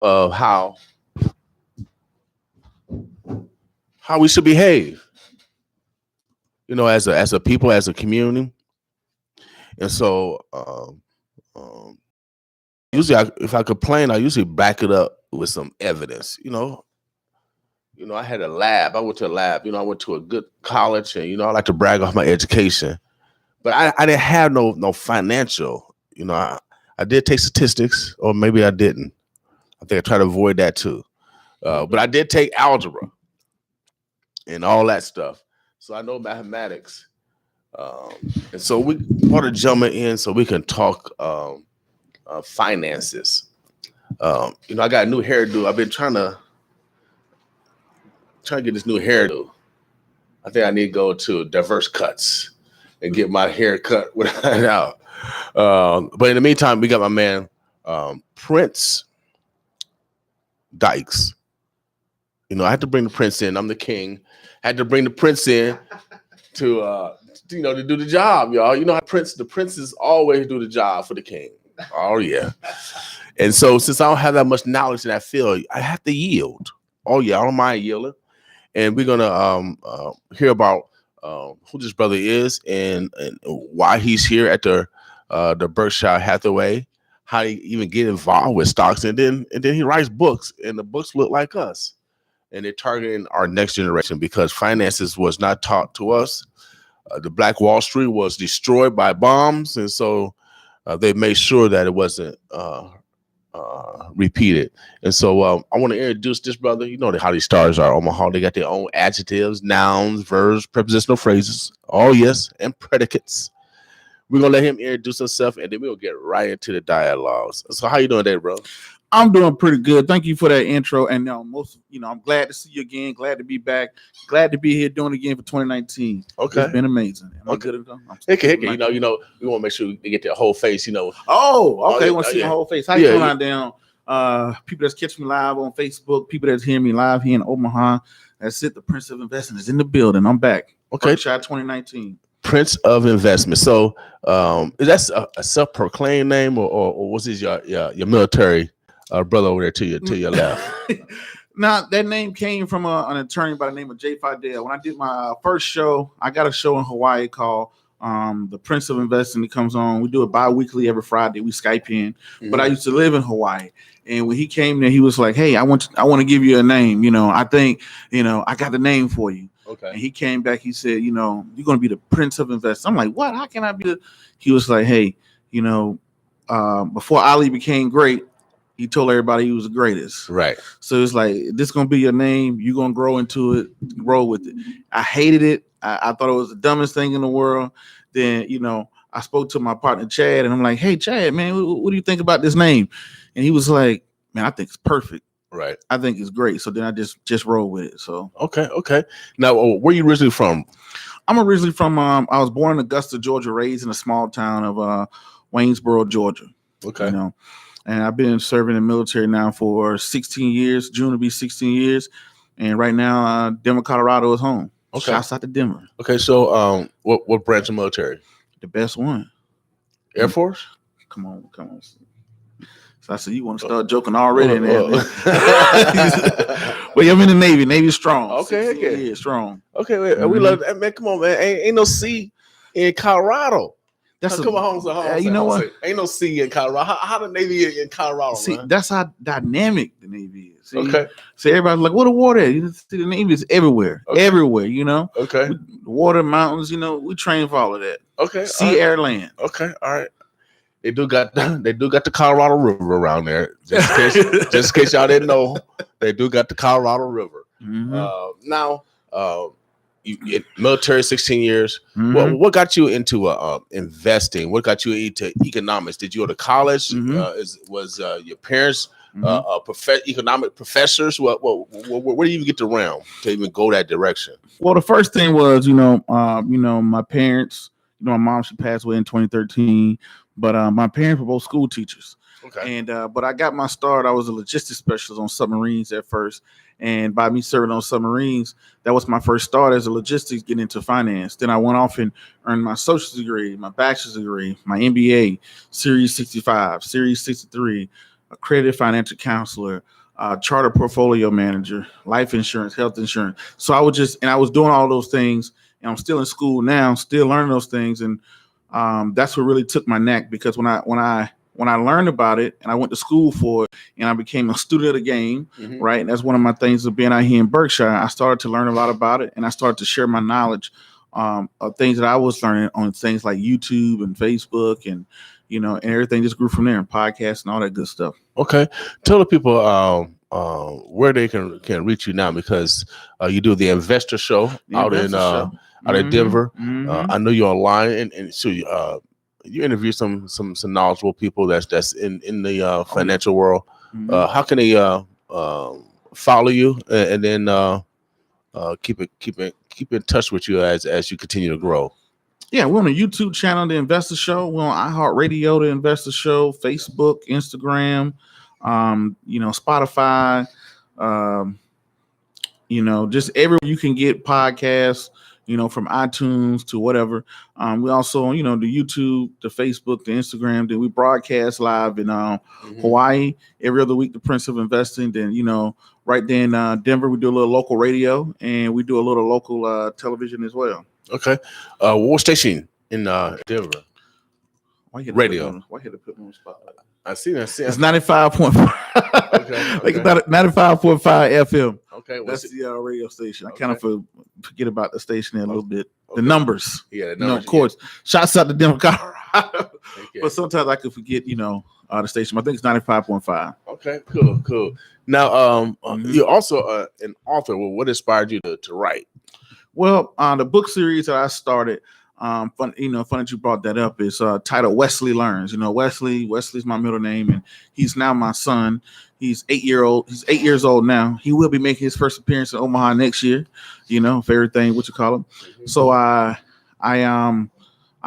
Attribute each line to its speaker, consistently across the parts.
Speaker 1: of how we should behave, as a people, as a community. And so, usually, if I complain, I usually back it up with some evidence. I had a lab. I went to a lab. I went to a good college, and I like to brag off my education. But I didn't have no financial. I did take statistics, or maybe I didn't. I think I try to avoid that too. But I did take algebra and all that stuff, so I know mathematics. And so we want to jump in so we can talk finances. I got a new hairdo. I've been trying to get this new hairdo. I think I need to go to Diverse Cuts and get my hair cut without out. But in the meantime, we got my man Prince Dykes. I had to bring the Prince in. I'm the king. I had to bring the Prince in to do the job, y'all. How the princes always do the job for the king. Oh yeah. And so since I don't have that much knowledge in that field, I have to yield. Oh yeah, I don't mind yielding. And we're gonna hear about who this brother is and why he's here at the Berkshire Hathway, how he even get involved with stocks, and then he writes books, and the books look like us, and they're targeting our next generation because finances was not taught to us. The Black Wall Street was destroyed by bombs, and so they made sure that it wasn't repeated. And so I want to introduce this brother. You know how these stars are. Omaha, they got their own adjectives, nouns, verbs, prepositional phrases. Oh yes, and predicates. We're gonna let him introduce himself, and then we'll get right into the dialogues. So how you doing today, bro?
Speaker 2: I'm doing pretty good. Thank you for that intro. And I'm glad to see you again. Glad to be back. Glad to be here doing it again for 2019.
Speaker 1: Okay,
Speaker 2: it's been amazing. Am I
Speaker 1: good
Speaker 2: to go?
Speaker 1: Heck, we want to make sure we get their whole face.
Speaker 2: Oh, okay. Want to see my whole face? How you doing down? People that's catching me live on Facebook. People that's hearing me live here in Omaha. That's it. The Prince of Investment is in the building. I'm back.
Speaker 1: Okay,
Speaker 2: Berkshire 2019.
Speaker 1: Prince of Investment. So, is that a self-proclaimed name, or was this your military brother over there to your left?
Speaker 2: Now, that name came from an attorney by the name of Jay Fidel. When I did my first show, I got a show in Hawaii called The Prince of Investing. It comes on. We do it bi-weekly every Friday. We Skype in. Mm-hmm. But I used to live in Hawaii. And when he came there, he was like, hey, I want to give you a name. I think, I got the name for you.
Speaker 1: Okay.
Speaker 2: And he came back. He said, you're going to be the Prince of Investing. I'm like, what? How can I be He was like, hey, before Ali became great, he told everybody he was the greatest.
Speaker 1: Right.
Speaker 2: So it's like, this is going to be your name. You're going to grow into it, grow with it. I hated it. I thought it was the dumbest thing in the world. Then, I spoke to my partner, Chad, and I'm like, hey, Chad, man, what do you think about this name? And he was like, man, I think it's perfect.
Speaker 1: Right.
Speaker 2: I think it's great. So then I just roll with it. So.
Speaker 1: Okay. Now, where are you originally from?
Speaker 2: I'm originally from, I was born in Augusta, Georgia, raised in a small town of Waynesboro, Georgia.
Speaker 1: Okay.
Speaker 2: And I've been serving in the military now for 16 years. June will be 16 years. And right now, Denver, Colorado is home.
Speaker 1: Okay.
Speaker 2: Shouts out to Denver.
Speaker 1: Okay, so what branch of military?
Speaker 2: The best one.
Speaker 1: Air Force?
Speaker 2: Come on. So I said, you want to start joking already? Well, I'm in the Navy. Navy's strong.
Speaker 1: Okay.
Speaker 2: Yeah, strong.
Speaker 1: Okay, we love that, man. Come on, man. Ain't no sea in Colorado. Come on,
Speaker 2: you know what?
Speaker 1: Ain't no sea in Colorado. How the Navy in Colorado?
Speaker 2: See,
Speaker 1: man?
Speaker 2: That's how dynamic the Navy is. See?
Speaker 1: Okay.
Speaker 2: So everybody's like, what the water at? You see, the Navy is everywhere.
Speaker 1: Okay.
Speaker 2: Everywhere,
Speaker 1: Okay.
Speaker 2: Water, mountains, we train for all of that.
Speaker 1: Okay.
Speaker 2: Sea, air, land.
Speaker 1: Okay. All right. They do got the Colorado River around there. Just in case y'all didn't know, they do got the Colorado River.
Speaker 2: Mm-hmm.
Speaker 1: Now, you military 16 years.
Speaker 2: Mm-hmm.
Speaker 1: What got you into investing? What got you into economics? Did you go to college?
Speaker 2: Mm-hmm.
Speaker 1: Was your parents economic professors? Where do you even get the realm to even go that direction?
Speaker 2: Well, the first thing was, my parents. My mom, she passed away in 2013, but my parents were both school teachers.
Speaker 1: Okay.
Speaker 2: And but I got my start. I was a logistics specialist on submarines at first, and by me serving on submarines, that was my first start as a logistics, getting into finance. Then I went off and earned my associate's degree, my bachelor's degree, my MBA, Series 65, Series 63, accredited financial counselor, charter portfolio manager, life insurance, health insurance. So I was doing all those things, and I'm still in school now, still learning those things, and that's what really took my knack. Because when I learned about it and I went to school for it and I became a student of the game, right? And that's one of my things of being out here in Berkshire. I started to learn a lot about it, and I started to share my knowledge of things that I was learning on things like YouTube and Facebook, and and everything just grew from there, and podcasts and all that good stuff.
Speaker 1: Okay, tell the people where they can reach you now, because you do the investor show out in Denver. I know you're online, and so you interview some knowledgeable people that's in the financial world. How can they follow you and then keep in touch with you as you continue to grow?
Speaker 2: Yeah, we're on the YouTube channel, The Investor Show. We're on iHeartRadio, The Investor Show, Facebook, Instagram, Spotify, just everywhere you can get podcasts, from iTunes to whatever. We also, the YouTube, the Facebook, the Instagram. Then we broadcast live in Hawaii every other week, the Prince of Investing. Then, right there in Denver, we do a little local radio, and we do a little local television as well.
Speaker 1: Okay. What station in Denver? Radio.
Speaker 2: Why you had to put me on the spot?
Speaker 1: I see.
Speaker 2: It's 95.5. Okay. 95.5 FM.
Speaker 1: Okay.
Speaker 2: That's the radio station. I kind of forget about the station there a little bit. Okay. The numbers.
Speaker 1: Yeah, the numbers.
Speaker 2: Of course. Yeah. Shouts out to Denver, Colorado. Okay. But sometimes I could forget, the station. I think it's 95.5.
Speaker 1: Okay, cool. Now, you're also an author. Well, what inspired you to write?
Speaker 2: Well, the book series that I started, fun that you brought that up, is titled Wesley Learns. Wesley's my middle name, and he's now my son. He's 8 years old now. He will be making his first appearance in Omaha next year, for everything, So I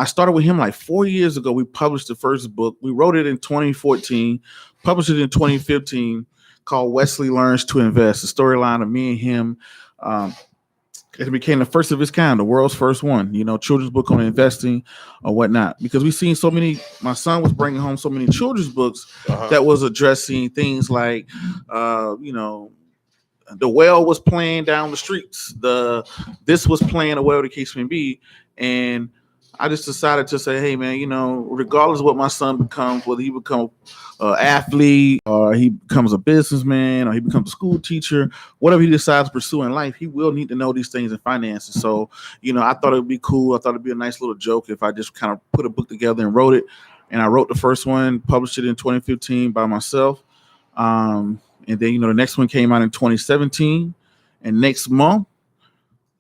Speaker 2: started with him like 4 years ago. We published the first book. We wrote it in 2014, published it in 2015, called Wesley Learns to Invest, the storyline of me and him. It became the first of its kind, the world's first one, children's book on investing or whatnot. Because we've seen so many, my son was bringing home so many children's books that was addressing things like, the whale was playing down the streets, this was playing, or whatever the case may be. And I just decided to say, hey, man, regardless of what my son becomes, whether he becomes an athlete or he becomes a businessman or he becomes a school teacher, whatever he decides to pursue in life, he will need to know these things in finances. So, I thought it would be cool. I thought it'd be a nice little joke if I just kind of put a book together and wrote it. And I wrote the first one, published it in 2015 by myself. And then, the next one came out in 2017. And next month,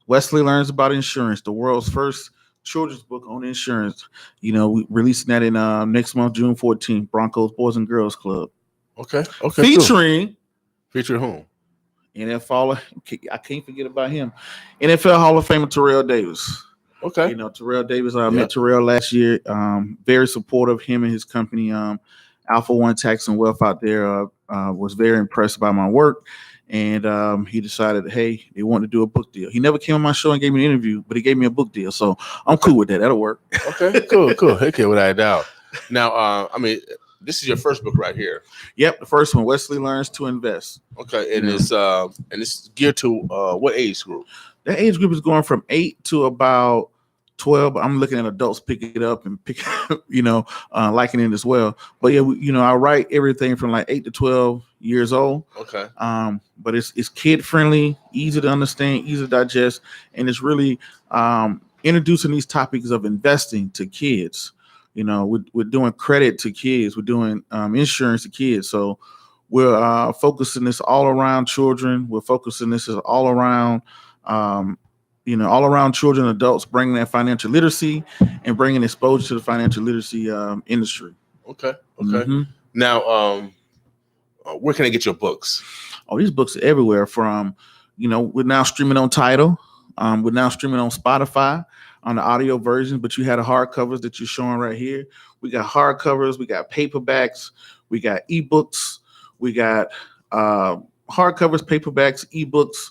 Speaker 2: Wesley Learns About Insurance, the world's first children's book on insurance. We releasing that in next month, June 14th, Broncos Boys and Girls Club.
Speaker 1: Okay.
Speaker 2: Featuring
Speaker 1: whom?
Speaker 2: NFL. I can't forget about him. NFL Hall of Famer Terrell Davis.
Speaker 1: Okay.
Speaker 2: Terrell Davis. I met Terrell last year. Very supportive. Him and his company, Alpha One Tax and Wealth out there, was very impressed by my work. And he decided, hey, they wanted to do a book deal. He never came on my show and gave me an interview, but he gave me a book deal. So I'm cool with that. That'll work.
Speaker 1: Okay, cool. Okay, without doubt. Now, this is your first book right here.
Speaker 2: Yep, the first one, Wesley Learns to Invest.
Speaker 1: Okay, and it's geared to what age group?
Speaker 2: That age group is going from 8 to about 12. I'm looking at adults pick it up and liking it as well. But yeah, I write everything from like 8 to 12 years old.
Speaker 1: Okay.
Speaker 2: But it's kid friendly, easy to understand, easy to digest, and it's really introducing these topics of investing to kids. We're doing credit to kids. We're doing insurance to kids. So we're focusing this all around children. We're focusing this all around all around children, adults, bringing that financial literacy and bringing exposure to the financial literacy industry.
Speaker 1: Okay. Now, where can I get your books?
Speaker 2: Oh, these books are everywhere. From, we're now streaming on Tidal. We're now streaming on Spotify on the audio version, but you had the hardcovers that you're showing right here. We got hardcovers, we got paperbacks, we got ebooks, we got hardcovers, paperbacks, ebooks,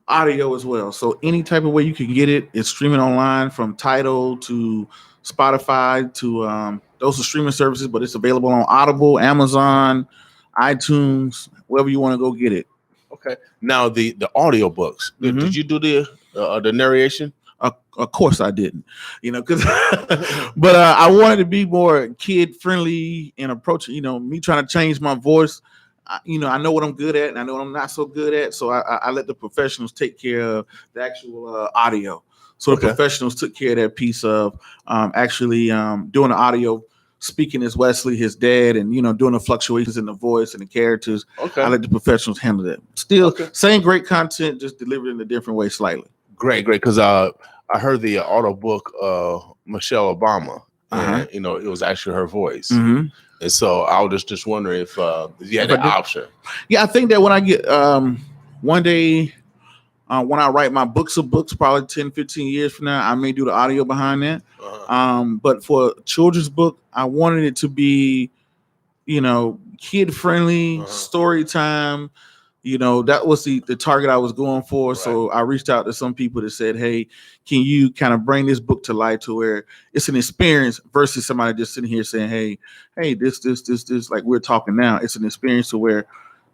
Speaker 2: audio as well. So any type of way you can get it, it's streaming online from Tidal to Spotify to Those are streaming services, but it's available on Audible, Amazon, iTunes, wherever you want to go get it.
Speaker 1: Okay. Now the audio books. Did you do the narration?
Speaker 2: Of course I didn't, because but I wanted to be more kid friendly and approaching. Me trying to change my voice. I know what I'm good at, and I know what I'm not so good at. So I let the professionals take care of the actual audio. So the professionals took care of that piece of actually doing the audio, speaking as Wesley, his dad, and doing the fluctuations in the voice and the characters.
Speaker 1: Okay.
Speaker 2: I let the professionals handle that. Still, same great content, just delivered in a different way slightly.
Speaker 1: Great. Because I heard the audio book Michelle Obama, and it was actually her voice.
Speaker 2: Mm-hmm.
Speaker 1: And so I was just wondering if you had that option.
Speaker 2: Yeah, I think that when I get one day when I write my books of books, probably 10, 15 years from now, I may do the audio behind that. But for a children's book, I wanted it to be, kid friendly, story time. That was the target I was going for. Right. So I reached out to some people that said, hey, can you kind of bring this book to life to where it's an experience versus somebody just sitting here saying, hey, this, like we're talking now. It's an experience to where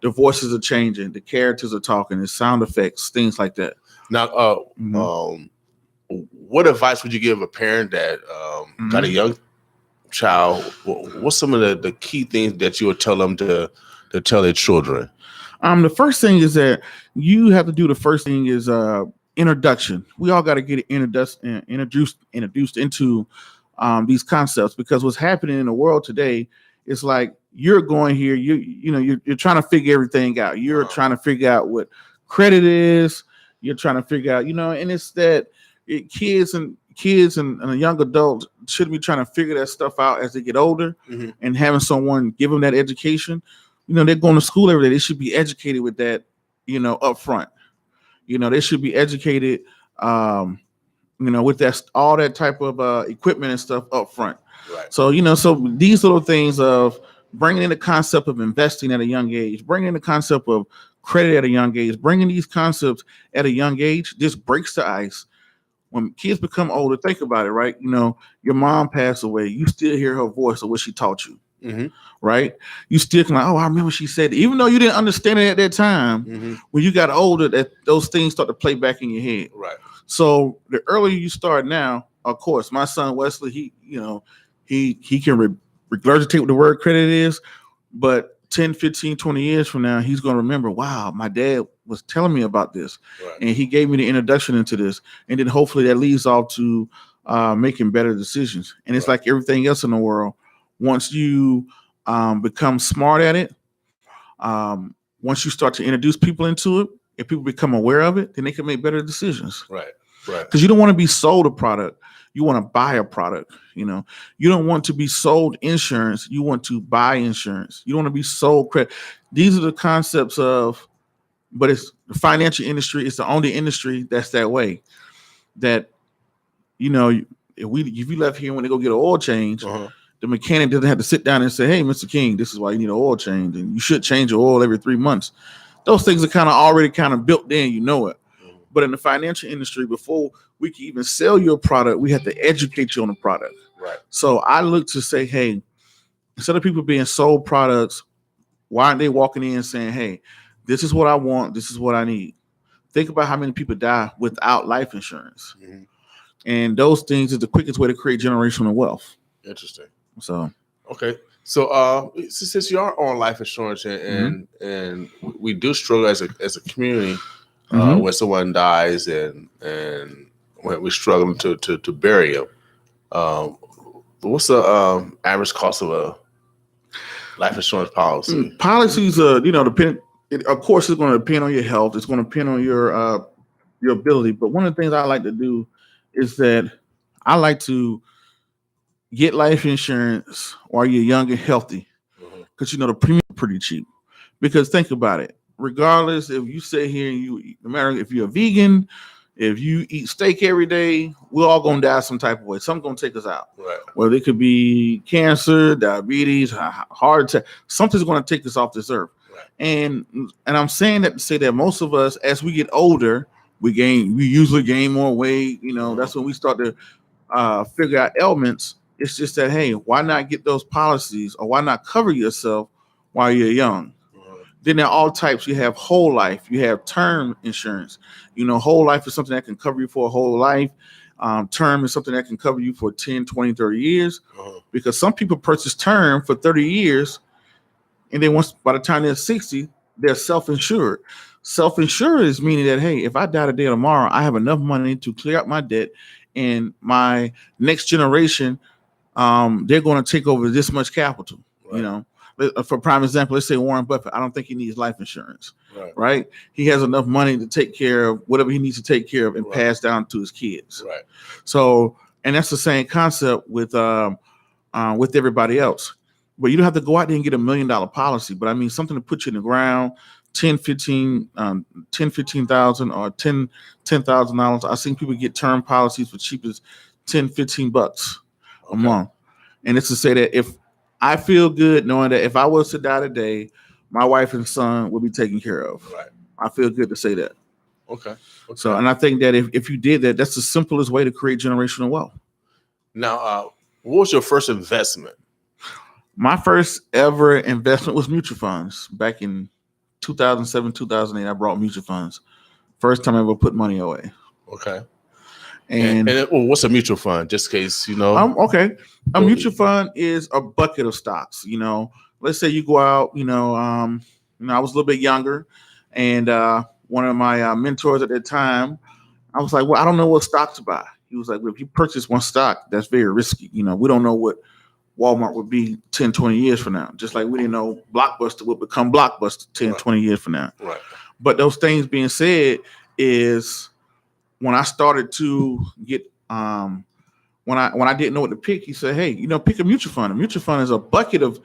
Speaker 2: the voices are changing, the characters are talking, the sound effects, things like that.
Speaker 1: Now, what advice would you give a parent that got a young child? What's some of the key things that you would tell them to tell their children?
Speaker 2: The first thing is that you have to do. The first thing is introduction. We all got to get introduced into these concepts, because what's happening in the world today is like you're going here. You're trying to figure everything out. You're trying to figure out what credit is. You're trying to figure out, and it's that kids and young adults should be trying to figure that stuff out as they get older, and having someone give them that education. They're going to school every day. They should be educated with that, up front. They should be educated, with that all that type of equipment and stuff up front. Right. So, so these little things of bringing in the concept of investing at a young age, bringing in the concept of credit at a young age, bringing these concepts at a young age, this breaks the ice. When kids become older, think about it, right? Your mom passed away. You still hear her voice of what she taught you. Right? You still can I remember she said, even though you didn't understand it at that time, when you got older, that those things start to play back in your head. Right. So the earlier you start now, of course, my son Wesley, he can regurgitate what the word credit is, but 10, 15, 20 years from now, he's going to remember, wow, my dad was telling me about this. Right. And he gave me the introduction into this. And then hopefully that leads off to making better decisions. And it's like everything else in the world. Once you become smart at it, once you start to introduce people into it, if people become aware of it, then they can make better decisions. Right. Because you don't want to be sold a product. You want to buy a product. You don't want to be sold insurance. You want to buy insurance. You don't want to be sold credit. These are the concepts of, but it's the financial industry. It's the only industry that's that way. That, if you left here when they go get an oil change, the mechanic doesn't have to sit down and say, hey, Mr. King, this is why you need an oil change, and you should change your oil every 3 months. Those things are kind of already kind of built in, it. But in the financial industry, before we can even sell you a product, we have to educate you on the product. Right. So I look to say, hey, instead of people being sold products, why aren't they walking in and saying, hey, this is what I want, this is what I need? Think about how many people die without life insurance. And those things is the quickest way to create generational wealth.
Speaker 1: Interesting.
Speaker 2: So
Speaker 1: okay. So since you are on life insurance and we do struggle as a community when someone dies and when we're struggling to bury them, what's the average cost of a life insurance policy?
Speaker 2: Policies, depend. Of course, it's going to depend on your health. It's going to depend on your ability. But one of the things I like to do is that I like to get life insurance while you're young and healthy, because the premium is pretty cheap. Because think about it, regardless if you sit here and no matter if you're a vegan, if you eat steak every day, we're all gonna die some type of way. Something's gonna take us out. Right. Whether it could be cancer, diabetes, heart attack, something's gonna take us off this earth. Right. And I'm saying that to say that most of us, as we get older, we usually gain more weight. That's when we start to figure out ailments. It's just that, hey, why not get those policies, or why not cover yourself while you're young? Then there are all types. You have whole life. You have term insurance. Whole life is something that can cover you for a whole life. Term is something that can cover you for 10, 20, 30 years. Because some people purchase term for 30 years, and then by the time they're 60, they're self-insured. Self-insured is meaning that, hey, if I die today or tomorrow, I have enough money to clear out my debt, and my next generation, they're going to take over this much capital. Right. For prime example, let's say Warren Buffett. I don't think he needs life insurance. Right? He has enough money to take care of whatever he needs to take care of and pass down to his kids. Right. So, and that's the same concept with everybody else. But you don't have to go out there and get $1 million policy. But I mean, something to put you in the ground, 15,000 or $10,000. I've seen people get term policies for cheap as $10-15 a month. And it's to say that if I feel good knowing that if I was to die today, my wife and son will be taken care of. Right. I feel good to say that. Okay. So, and I think that if you did that, that's the simplest way to create generational wealth.
Speaker 1: Now, what was your first investment?
Speaker 2: My first ever investment was mutual funds. Back in 2007, 2008, I brought mutual funds. First time I ever put money away. Okay. And
Speaker 1: what's a mutual fund? Just in case,
Speaker 2: Okay. A mutual fund is a bucket of stocks. Let's say you go out, I was a little bit younger, and one of my mentors at that time, I was like, well, I don't know what stock to buy. He was like, well, if you purchase one stock, that's very risky. We don't know what Walmart would be 10, 20 years from now. Just like we didn't know Blockbuster would become Blockbuster 10, 20 years from now. Right. But those things being said is when I started to get, when I didn't know what to pick, he said, hey, pick a mutual fund. A mutual fund is a bucket of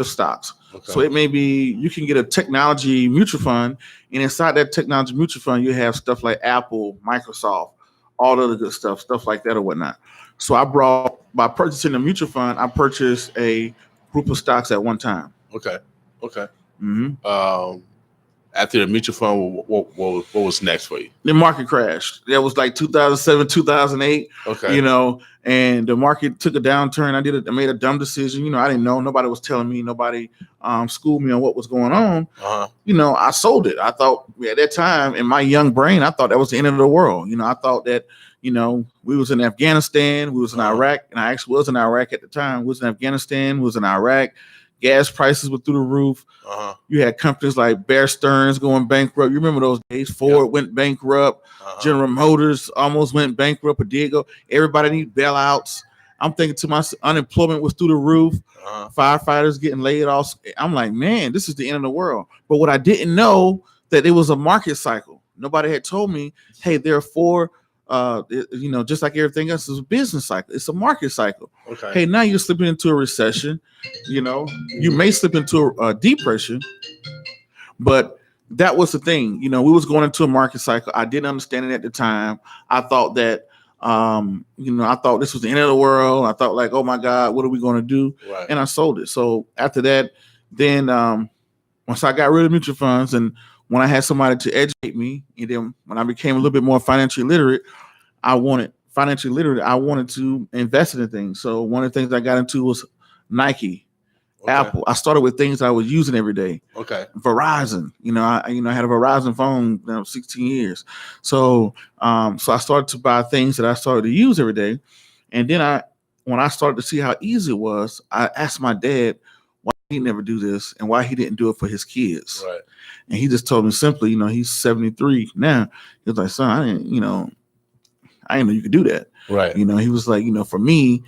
Speaker 2: stocks. Okay. So it may be, you can get a technology mutual fund, and inside that technology mutual fund, you have stuff like Apple, Microsoft, all the other good stuff like that or whatnot. So by purchasing a mutual fund, I purchased a group of stocks at one time.
Speaker 1: Okay. Mm-hmm. After the mutual fund, what was next for you?
Speaker 2: The market crashed. That was like 2007, 2008. Okay. And the market took a downturn. I made a dumb decision. I didn't know. Nobody was telling me. Nobody schooled me on what was going on. Uh-huh. I sold it. I thought at that time, in my young brain, I thought that was the end of the world. I thought that, we was in Afghanistan, we was in Iraq, and I actually was in Iraq at the time. We was in Afghanistan, we was in Iraq. Gas prices were through the roof. Uh-huh. You had companies like Bear Stearns going bankrupt. You remember those days? Ford went bankrupt. Uh-huh. General Motors almost went bankrupt a day ago. Everybody need bailouts. I'm thinking to myself, unemployment was through the roof. Uh-huh. Firefighters getting laid off. I'm like, man, this is the end of the world. But what I didn't know, that it was a market cycle. Nobody had told me, hey, there are four, just like everything else, is a business cycle. It's a market cycle. Okay. Hey, now you're slipping into a recession. You may slip into a depression, but that was the thing. We was going into a market cycle. I didn't understand it at the time. I thought that, I thought this was the end of the world. I thought like, oh my God, what are we going to do? Right. And I sold it. So after that, then once I got rid of mutual funds, and when I had somebody to educate me, and then when I became a little bit more financially literate, I wanted to invest in things. So one of the things I got into was Nike, Apple. I started with things I was using every day. Okay. Verizon. I had a Verizon phone 16 years. So I started to buy things that I started to use every day. And then when I started to see how easy it was, I asked my dad why he never do this and why he didn't do it for his kids. Right. And he just told me simply, he's 73 now. He was like, son, I didn't know you could do that. Right. He was like, for me,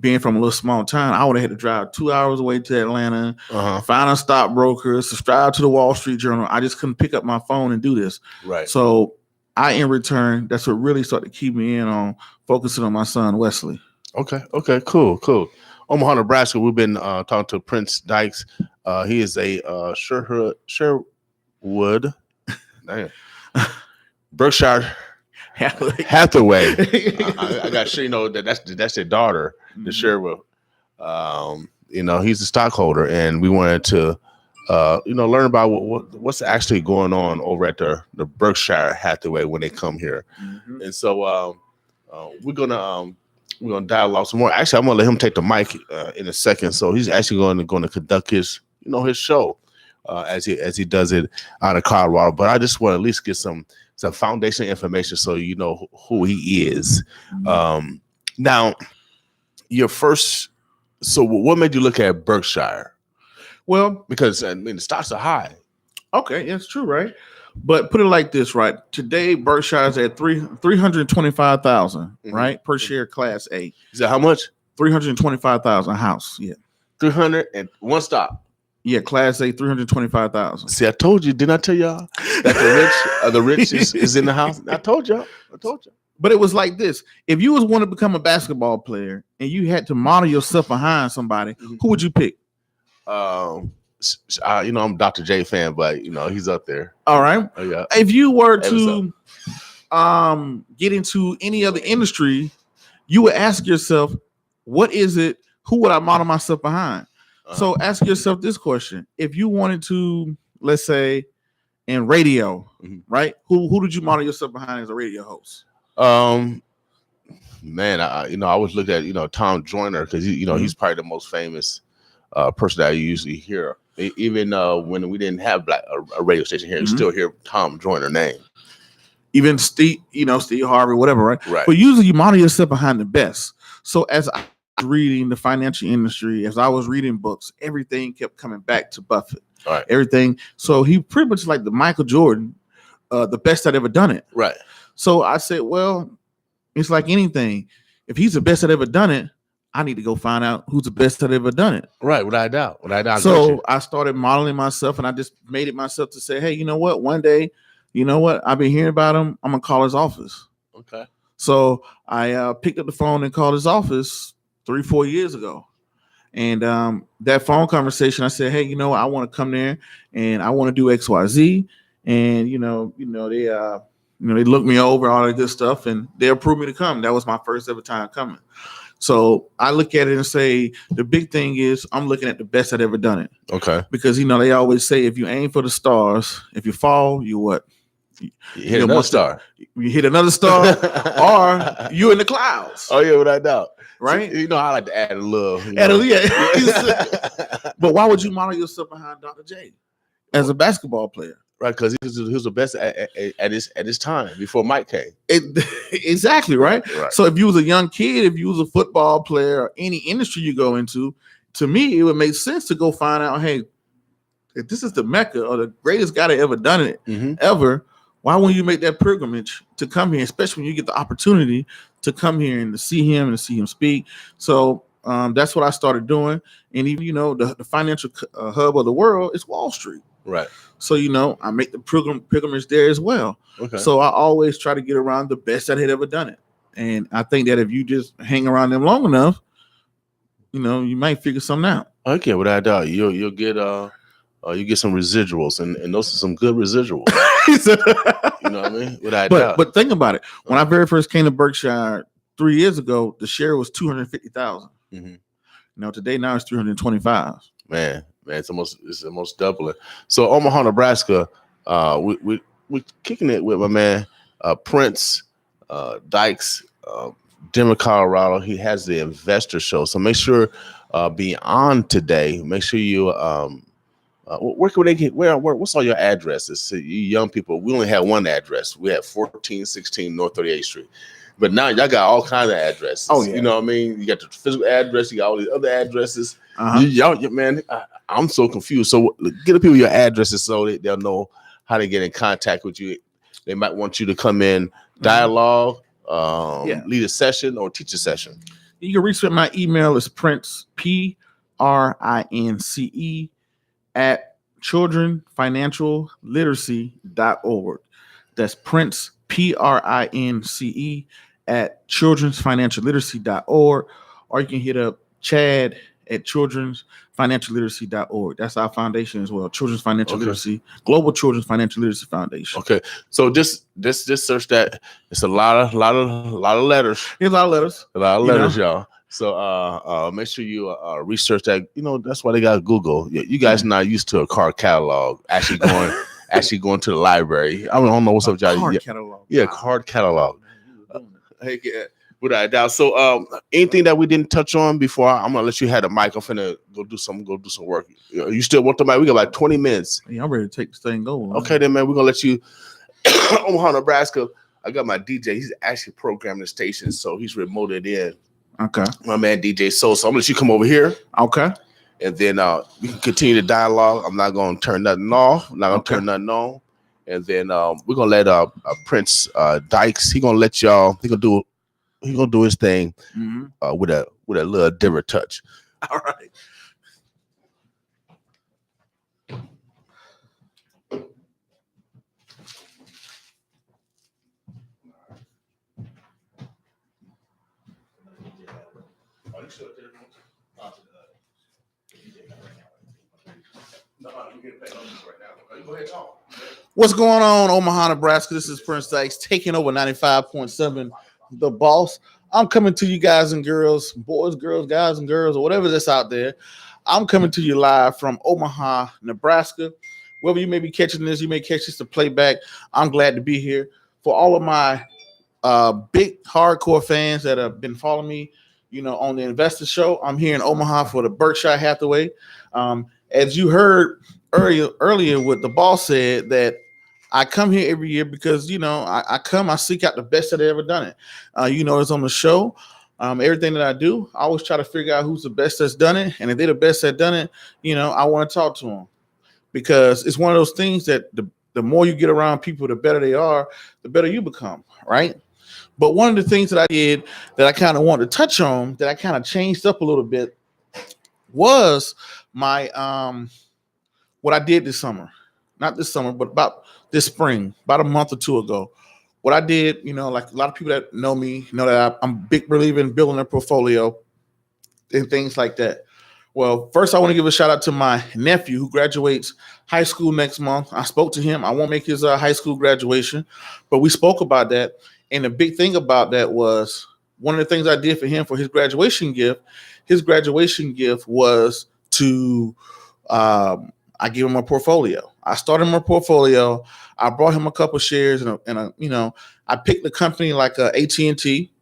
Speaker 2: being from a little small town, I would have had to drive 2 hours away to Atlanta, find a stockbroker, subscribe to the Wall Street Journal. I just couldn't pick up my phone and do this. Right. So in return, that's what really started to keep me in on focusing on my son, Wesley. Okay, cool. Omaha, Nebraska, we've been talking to Prince Dykes. He is a Sherwood, Berkshire Hathway. I got sure that's their daughter, the Sherwood. He's a stockholder, and we wanted to learn about what's actually going on over at the Berkshire Hathway when they come here. Mm-hmm. And so
Speaker 1: we're gonna dialogue some more. Actually, I'm gonna let him take the mic in a second. So he's actually going to conduct his show as he does it out of Colorado. But I just want to at least get some foundation information so you know who he is. Now, your first. So what made you look at Berkshire?
Speaker 2: Well,
Speaker 1: because I mean the stocks are high.
Speaker 2: Okay, that's true, right? But put it like this, right? Today, Berkshire's at 325,000, right? Per share, Class A.
Speaker 1: Is that how much?
Speaker 2: 325,000 house, yeah.
Speaker 1: 301 stock.
Speaker 2: Yeah, Class A, 325,000.
Speaker 1: See, I told you, didn't I tell y'all that the rich is in the house? I told y'all.
Speaker 2: But it was like this: if you was want to become a basketball player and you had to model yourself behind somebody, who would you pick?
Speaker 1: I'm Dr. J fan, but he's up there.
Speaker 2: All right.
Speaker 1: Oh, yeah.
Speaker 2: If you were to get into any other industry, you would ask yourself, what is it? Who would I model myself behind? So ask yourself this question. If you wanted to, let's say, in radio, right? Who did you model yourself behind as a radio host?
Speaker 1: Man, I was looking at Tom Joyner because he's probably the most famous person that I usually hear. Even when we didn't have a radio station here, you still hear Tom Joyner name.
Speaker 2: Even Steve Harvey, whatever, right?
Speaker 1: Right.
Speaker 2: But usually you model yourself behind the best. So as I was reading the financial industry, as I was reading books, everything kept coming back to Buffett.
Speaker 1: All right.
Speaker 2: Everything. So he pretty much like the Michael Jordan, the best I'd ever done it.
Speaker 1: Right.
Speaker 2: So I said, well, it's like anything. If he's the best that ever done it, I need to go find out who's the best that ever done it.
Speaker 1: Right, without doubt.
Speaker 2: So I started modeling myself, and I just made it myself to say, hey, you know what? One day, I've been hearing about him. I'm gonna call his office.
Speaker 1: Okay.
Speaker 2: So I picked up the phone and called his office 3-4 years ago, and that phone conversation, I said, hey, I want to come there and I want to do XYZ, and they looked me over, all that good stuff, and they approved me to come. That was my first ever time coming. So I look at it and say, the big thing is I'm looking at the best I've ever done it.
Speaker 1: Okay.
Speaker 2: Because, they always say, if you aim for the stars, if you fall, you what?
Speaker 1: You hit another star.
Speaker 2: You hit another star or you're in the clouds.
Speaker 1: Oh, yeah, without doubt.
Speaker 2: Right?
Speaker 1: So, I like to add a little.
Speaker 2: But why would you model yourself behind Dr. J as a basketball player?
Speaker 1: Right, because he was the best at his time before Mike came.
Speaker 2: Exactly, right? So if you was a young kid, if you was a football player, or any industry you go into, to me, it would make sense to go find out, hey, if this is the Mecca or the greatest guy that ever done it ever, why wouldn't you make that pilgrimage to come here, especially when you get the opportunity to come here and to see him and to see him speak? So that's what I started doing. And even, the financial hub of the world is Wall Street.
Speaker 1: Right.
Speaker 2: So, I make the pilgrimage there as well. Okay. So I always try to get around the best that had ever done it. And I think that if you just hang around them long enough, you might figure something out.
Speaker 1: Okay, without doubt. You'll get you get some residuals, and those are some good residuals. You know what I mean? Without doubt.
Speaker 2: But think about it. When I very first came to Berkshire 3 years ago, the share was 250,000. Today now it's 325.
Speaker 1: Man, it's almost doubling. So Omaha, Nebraska, we're kicking it with my man Prince Dykes, Denver, Colorado. He has the investor show. So make sure be on today. Make sure you where can they get what's all your addresses? So you young people, we only had one address. We had 1416 North 38th Street. But now y'all got all kinds of addresses. Oh, yeah. You know what I mean? You got the physical address, you got all these other addresses. Y'all, man, I'm so confused. So get the people your addresses so they'll know how to get in contact with you. They might want you to come in, dialogue, lead a session or teach a session.
Speaker 2: You can reach me. My email is Prince, Prince, at childrenfinancialliteracy.org. That's Prince, Prince, at childrenfinancialliteracy.org, or you can hit up Chad at childrenfinancialliteracy.org. That's our foundation as well. Children's Financial Literacy, Global Children's Financial Literacy Foundation. Okay.
Speaker 1: So just search that. It's a lot of letters.
Speaker 2: It's a lot of letters.
Speaker 1: A lot of letters, y'all. So make sure you research that. That's why they got Google. You guys not used to a card catalog. Actually going to the library. I don't know what's up, y'all.
Speaker 2: Card catalog.
Speaker 1: Yeah, card catalog. Hey, Without a doubt. So, anything that we didn't touch on before, I'm gonna let you have the mic. I'm finna go do some work. You still want the mic? We got about 20 minutes.
Speaker 2: Yeah, I'm ready to take this thing going.
Speaker 1: Okay, then, man. We're gonna let you. Omaha, Nebraska. I got my DJ. He's actually programming the station, so he's remoted in.
Speaker 2: Okay.
Speaker 1: My man DJ Soul. So I'm gonna let you come over here.
Speaker 2: Okay.
Speaker 1: And then we can continue the dialogue. I'm not gonna turn nothing off. I'm not gonna turn nothing on. And then we're gonna let Prince Dykes. He gonna let y'all. He gonna do his thing with a little different touch.
Speaker 2: All right. What's going on, Omaha, Nebraska? This is Prince Dykes taking over 95.7 The Boss. I'm coming to you guys and girls, boys, girls, guys and girls, or whatever that's out there. I'm coming to you live from Omaha, Nebraska. Wherever you may be catching this, you may catch this to playback. I'm glad to be here. For all of my big hardcore fans that have been following me, on the Investor Show, I'm here in Omaha for the Berkshire Hathway. As you heard earlier, what the boss said, that I come here every year because, I seek out the best that have ever done it. It's on the show. Everything that I do, I always try to figure out who's the best that's done it. And if they're the best that done it, I want to talk to them, because it's one of those things that the more you get around people, the better they are, the better you become, right? But one of the things that I did that I kind of wanted to touch on, that I kind of changed up a little bit, was my what I did this summer. Not this summer, but about this spring, about a month or two ago. What I did, like a lot of people that know me know that I'm a big believer in building a portfolio and things like that. Well, first I want to give a shout out to my nephew who graduates high school next month. I spoke to him. I won't make his high school graduation, but we spoke about that. And the big thing about that was, one of the things I did for him for his graduation gift was to I gave him a portfolio. I started him a portfolio. I brought him a couple shares, and I picked the company like AT&T.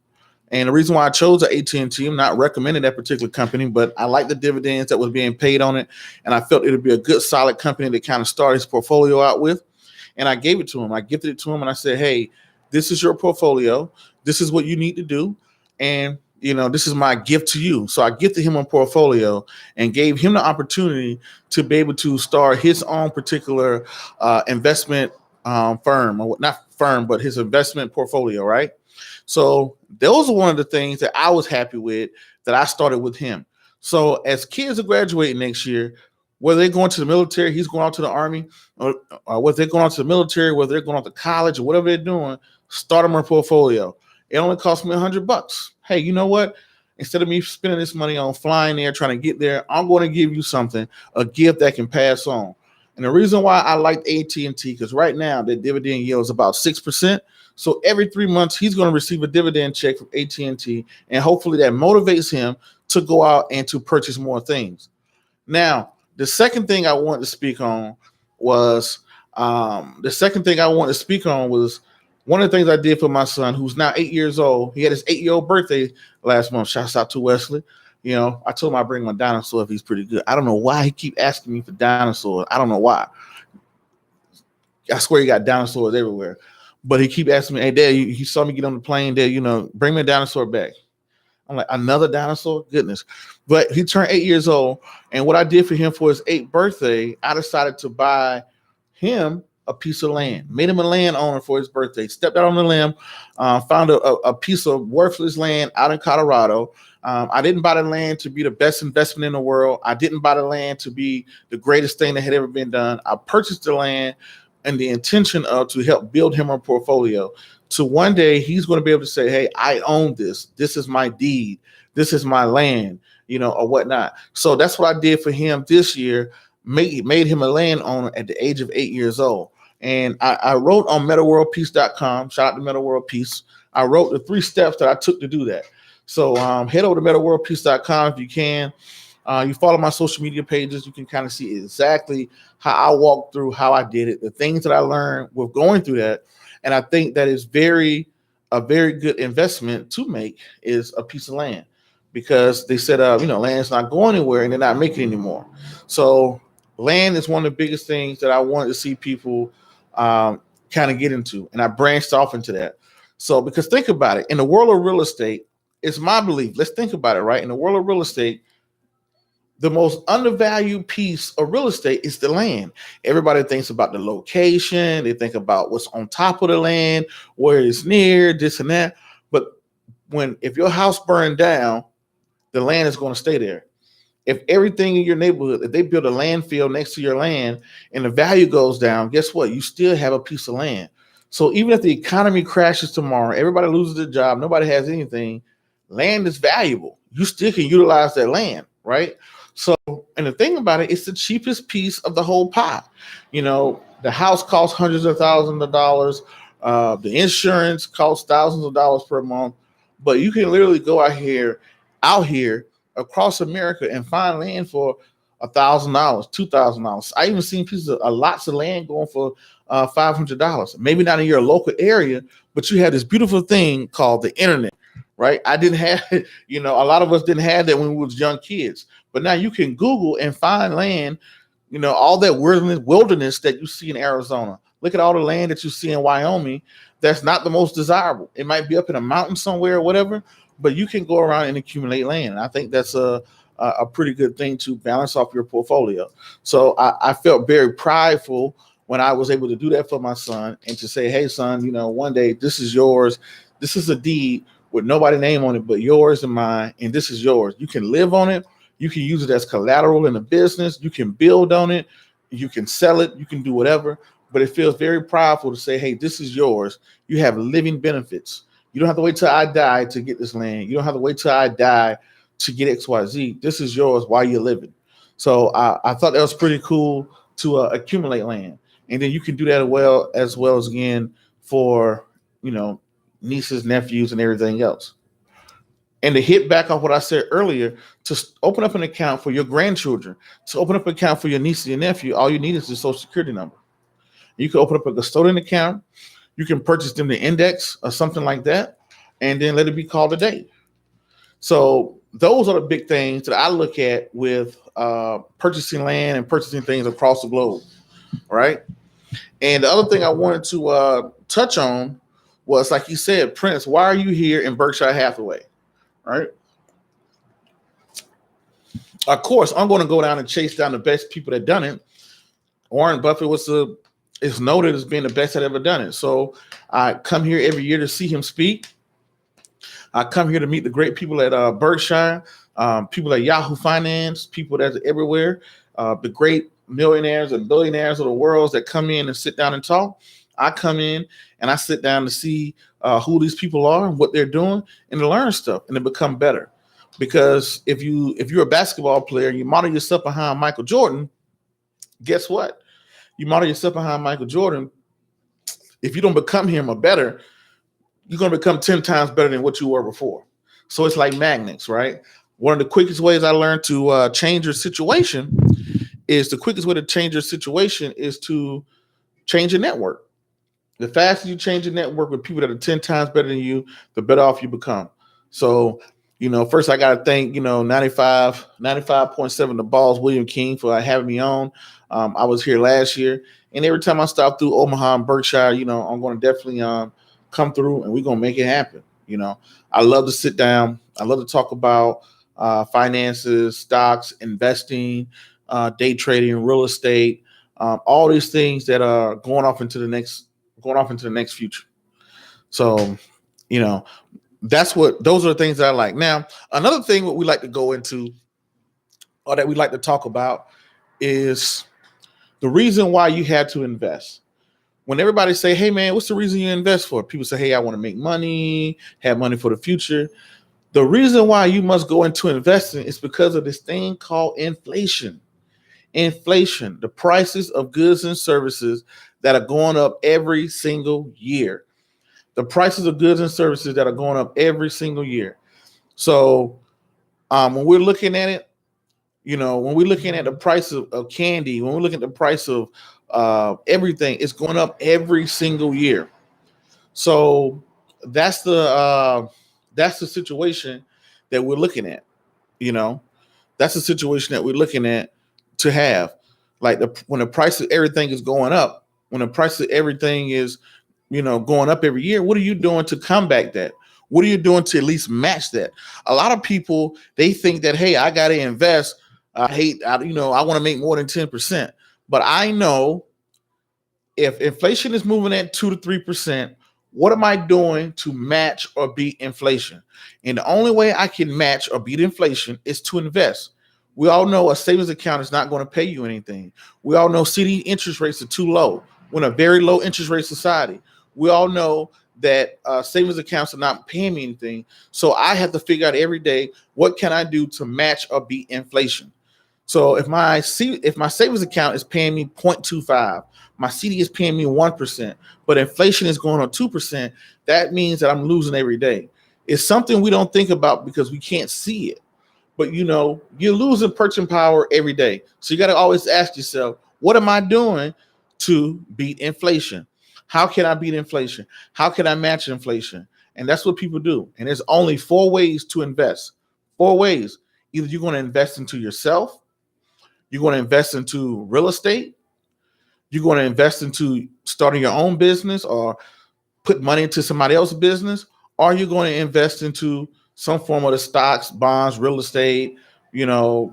Speaker 2: And the reason why I chose AT&T, I'm not recommending that particular company, but I like the dividends that was being paid on it, and I felt it would be a good, solid company to kind of start his portfolio out with. And I gave it to him. I gifted it to him, and I said, "Hey, this is your portfolio. This is what you need to do, and this is my gift to you." So I gifted him a portfolio and gave him the opportunity to be able to start his own particular investment firm, or not firm, but his investment portfolio, right? So those are one of the things that I was happy with, that I started with him. So as kids are graduating next year, whether they're going to the military, he's going out to the Army, or whether they're going out to the military, whether they're going out to college, or whatever they're doing, start them a portfolio. It only cost me $100. Hey, you know what? Instead of me spending this money on flying there, trying to get there, I'm going to give you something, a gift that can pass on. And the reason why I liked AT&T, because right now the dividend yield is about 6%. So every 3 months, he's going to receive a dividend check from AT&T, and hopefully that motivates him to go out and to purchase more things. Now, the second thing I want to speak on was one of the things I did for my son, who's now 8 years old. He had his 8-year-old birthday last month. Shouts out to Wesley. I told him I'd bring my dinosaur if he's pretty good. I don't know why he keep asking me for dinosaurs. I don't know why. I swear he got dinosaurs everywhere. But he keep asking me, "Hey, Dad, he saw me get on the plane. Dad, bring me a dinosaur back." I'm like, "Another dinosaur? Goodness." But he turned 8 years old. And what I did for him for his 8th birthday, I decided to buy him a piece of land, made him a landowner for his birthday, stepped out on the limb, found a piece of worthless land out in Colorado. I didn't buy the land to be the best investment in the world. I didn't buy the land to be the greatest thing that had ever been done. I purchased the land and the intention of to help build him a portfolio. So one day he's going to be able to say, "Hey, I own this. This is my deed. This is my land," or whatnot. So that's what I did for him this year. Made him a landowner at the age of 8 years old. And I wrote on MetaWorldPeace.com. Shout out to MetaWorldPeace. I wrote the 3 steps that I took to do that. So head over to MetaWorldPeace.com if you can. You follow my social media pages. You can kind of see exactly how I walked through, how I did it, the things that I learned with going through that. And I think that is very a very good investment to make is a piece of land, because they said, land's not going anywhere and they're not making anymore. So land is one of the biggest things that I wanted to see people kind of get into. And I branched off into that. So, because think about it, in the world of real estate, it's my belief. Let's think about it, right? In the world of real estate, the most undervalued piece of real estate is the land. Everybody thinks about the location. They think about what's on top of the land, where it's near, this and that. But if your house burned down, the land is going to stay there. If everything in your neighborhood, if they build a landfill next to your land and the value goes down, guess what? You still have a piece of land. So even if the economy crashes tomorrow, everybody loses their job, nobody has anything, land is valuable. You still can utilize that land, right? So, and the thing about it, it's the cheapest piece of the whole pie. The house costs hundreds of thousands of dollars. The insurance costs thousands of dollars per month. But you can literally go out here across America and find land for $1,000, $2,000. I even seen pieces of lots of land going for $500. Maybe not in your local area, but you have this beautiful thing called the internet, right? I didn't have, a lot of us didn't have that when we was young kids. But now you can Google and find land, all that wilderness that you see in Arizona. Look at all the land that you see in Wyoming. That's not the most desirable. It might be up in a mountain somewhere or whatever, but you can go around and accumulate land. And I think that's a pretty good thing to balance off your portfolio. So I felt very prideful when I was able to do that for my son, and to say, hey, son, one day this is yours. This is a deed with nobody's name on it but yours and mine, and this is yours. You can live on it. You can use it as collateral in a business. You can build on it. You can sell it. You can do whatever. But it feels very prideful to say, hey, this is yours. You have living benefits. You don't have to wait till I die to get this land. You don't have to wait till I die to get XYZ. This is yours while you're living. So I thought that was pretty cool to accumulate land. And then you can do that as well as again for, nieces, nephews, and everything else. And to hit back on what I said earlier, to open up an account for your grandchildren, to open up an account for your niece and your nephew, all you need is the social security number. You can open up a custodian account. You can purchase them the index or something like that, and then let it be called a day. So those are the big things that I look at with purchasing land and purchasing things across the globe, right? And the other thing I wanted to touch on was, like you said, Prince, why are you here in Berkshire Hathway? Right. Of course, I'm going to go down and chase down the best people that done it. Warren Buffett is noted as being the best that ever done it. So I come here every year to see him speak. I come here to meet the great people at Berkshire, people at Yahoo Finance, people that's everywhere, the great millionaires and billionaires of the world that come in and sit down and talk. I come in and I sit down to see who these people are and what they're doing, and to learn stuff and to become better. Because if you're a basketball player and you model yourself behind Michael Jordan, guess what? You model yourself behind Michael Jordan. If you don't become him or better, you're going to become 10 times better than what you were before. So it's like magnets, right? One of the quickest ways I learned to change your situation is to change your network. The faster you change your network with people that are 10 times better than you, the better off you become. So, first I got to thank, 95.7 the Balls, William King, for having me on. I was here last year, and every time I stop through Omaha and Berkshire, I'm going to definitely come through, and we're going to make it happen. I love to sit down. I love to talk about finances, stocks, investing, day trading, real estate, all these things that are going off into the next future. So, those are the things that I like. Now, another thing what we like to go into, or that we like to talk about, is the reason why you had to invest. When everybody say, hey man, what's the reason you invest for? People say, hey, I want to make money, have money for the future. The reason why you must go into investing is because of this thing called inflation. Inflation, the prices of goods and services that are going up every single year. The prices of goods and services that are going up every single year. So when we're looking at it, when we're looking at the price of candy, when we're looking at the price of everything, it's going up every single year. So that's the situation that we're looking at. You know, that's the situation that we're looking at to have. Like when the price of everything is going up, when the price of everything is, going up every year, what are you doing to combat that? What are you doing to at least match that? A lot of people, they think that, hey, I got to invest. I want to make more than 10%. But I know if inflation is moving at 2 to 3%, what am I doing to match or beat inflation? And the only way I can match or beat inflation is to invest. We all know a savings account is not going to pay you anything. We all know CD interest rates are too low. We're in a very low interest rate society. We all know that savings accounts are not paying me anything. So I have to figure out every day, what can I do to match or beat inflation? So if my savings account is paying me 0.25, my CD is paying me 1%, but inflation is going on 2%, that means that I'm losing every day. It's something we don't think about because we can't see it. But you're losing purchasing power every day. So you got to always ask yourself, what am I doing to beat inflation? How can I beat inflation? How can I match inflation? And that's what people do. And there's only 4 ways to invest. 4 ways. Either you're going to invest into yourself, you're going to invest into real estate, you're going to invest into starting your own business or put money into somebody else's business, or you're going to invest into some form of the stocks, bonds, real estate,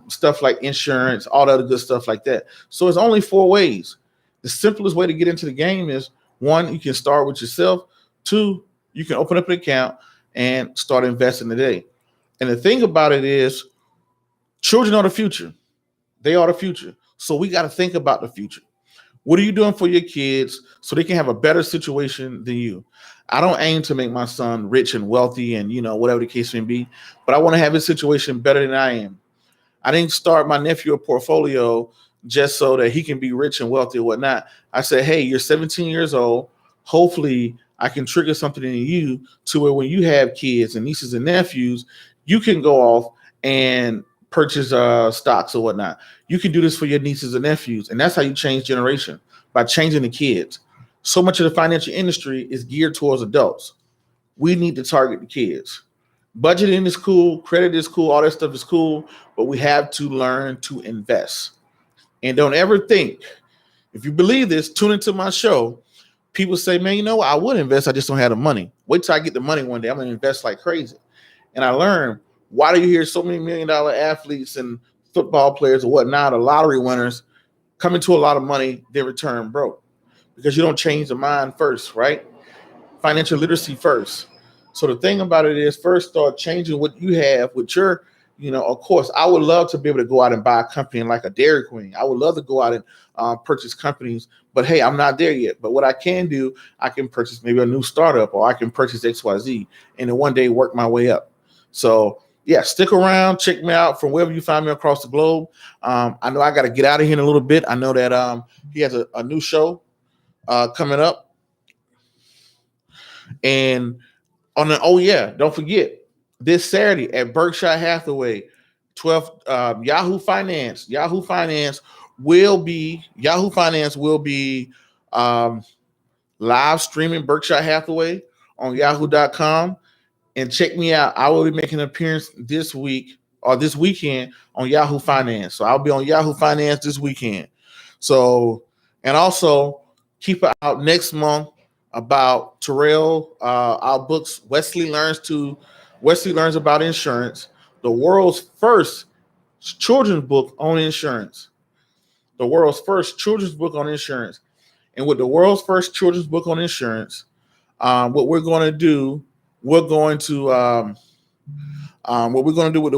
Speaker 2: stuff like insurance, all the other good stuff like that. So it's only 4 ways. The simplest way to get into the game is 1, you can start with yourself. 2, you can open up an account and start investing today. And the thing about it is, children are the future. They are the future. So we got to think about the future. What are you doing for your kids so they can have a better situation than you? I don't aim to make my son rich and wealthy and, whatever the case may be, but I want to have his situation better than I am. I didn't start my nephew a portfolio just so that he can be rich and wealthy or whatnot. I said, hey, you're 17 years old. Hopefully I can trigger something in you to where when you have kids and nieces and nephews, you can go off and purchase stocks or whatnot. You can do this for your nieces and nephews. And that's how you change generation, by changing the kids. So much of the financial industry is geared towards adults. We need to target the kids. Budgeting is cool. Credit is cool. All that stuff is cool. But we have to learn to invest. And don't ever think, if you believe this, tune into my show. People say, man, I would invest. I just don't have the money. Wait till I get the money one day. I'm going to invest like crazy. And I learned, why do you hear so many $1 million athletes and football players or whatnot, or lottery winners, come into a lot of money, then return broke? Because you don't change the mind first, right? Financial literacy first. So the thing about it is, first start changing what you have with your, of course, I would love to be able to go out and buy a company like a Dairy Queen. I would love to go out and purchase companies, but hey, I'm not there yet. But what I can do, I can purchase maybe a new startup, or I can purchase XYZ and then one day work my way up. So yeah, stick around, check me out from wherever you find me across the globe. I know I got to get out of here in a little bit. I know that he has a new show coming up. And don't forget, this Saturday at Berkshire Hathway, 12 Yahoo Finance will be live streaming Berkshire Hathaway on yahoo.com. And check me out. I will be making an appearance this week or this weekend on Yahoo Finance. So I'll be on Yahoo Finance this weekend. So, and also keep it out next month about Terrell, our books. Wesley Learns About Insurance, the world's first children's book on insurance. The world's first children's book on insurance. And with the world's first children's book on insurance, what we're going to do with the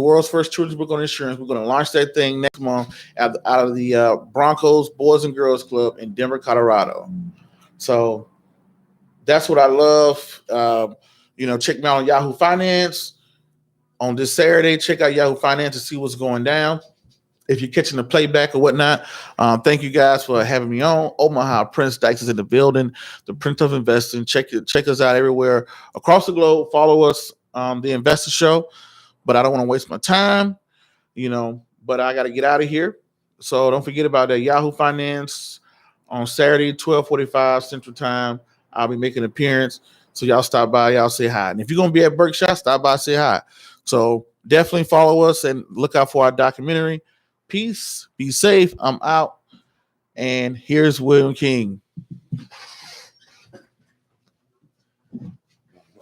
Speaker 2: world's first children's book on insurance, we're going to launch that thing next month out of the Broncos Boys and Girls Club in Denver, Colorado. So that's what I love. Check me out on Yahoo Finance on this Saturday. Check out Yahoo Finance to see what's going down. If you're catching the playback or whatnot, thank you guys for having me on. Omaha Prince Dykes is in the building. The Prince of Investing. Check us out everywhere across the globe. Follow us, the Investor Show. But I don't want to waste my time, But I got to get out of here. So don't forget about that Yahoo Finance on Saturday, 12:45 Central Time. I'll be making an appearance. So y'all stop by, y'all say hi. And if you're gonna be at Berkshire, stop by, say hi. So definitely follow us and look out for our documentary. Peace, be safe. I'm out. And here's William King.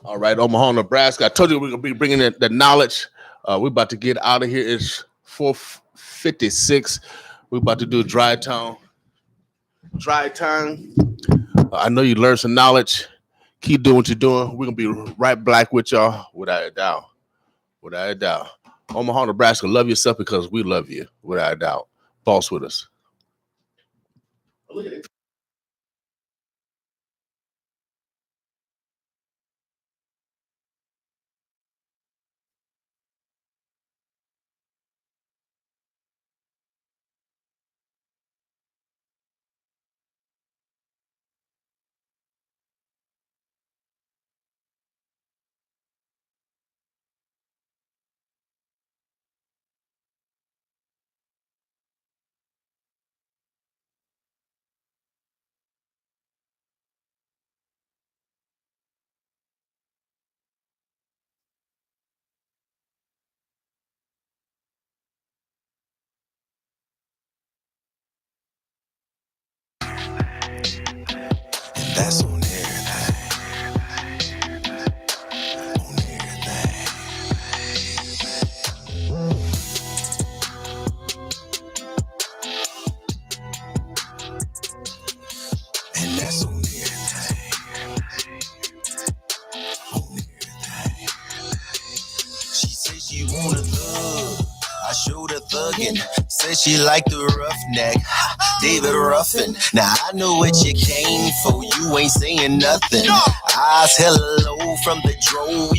Speaker 1: All right, Omaha, Nebraska. I told you we're gonna be bringing the knowledge. We're about to get out of here. It's 4:56. We're about to do dry time. I know you learned some knowledge. Keep doing what you're doing. We're gonna be right back with y'all, without a doubt. Without a doubt. Omaha, Nebraska, love yourself because we love you, without a doubt. Boss with us.
Speaker 3: That's on everything. On everything. And that's on everything. On everything. She said she want a thug. I showed her thuggin'. Said she liked the roughneck. David Ruffin. Now I know what you came for. You ain't saying nothing. Eyes hella low from the drove.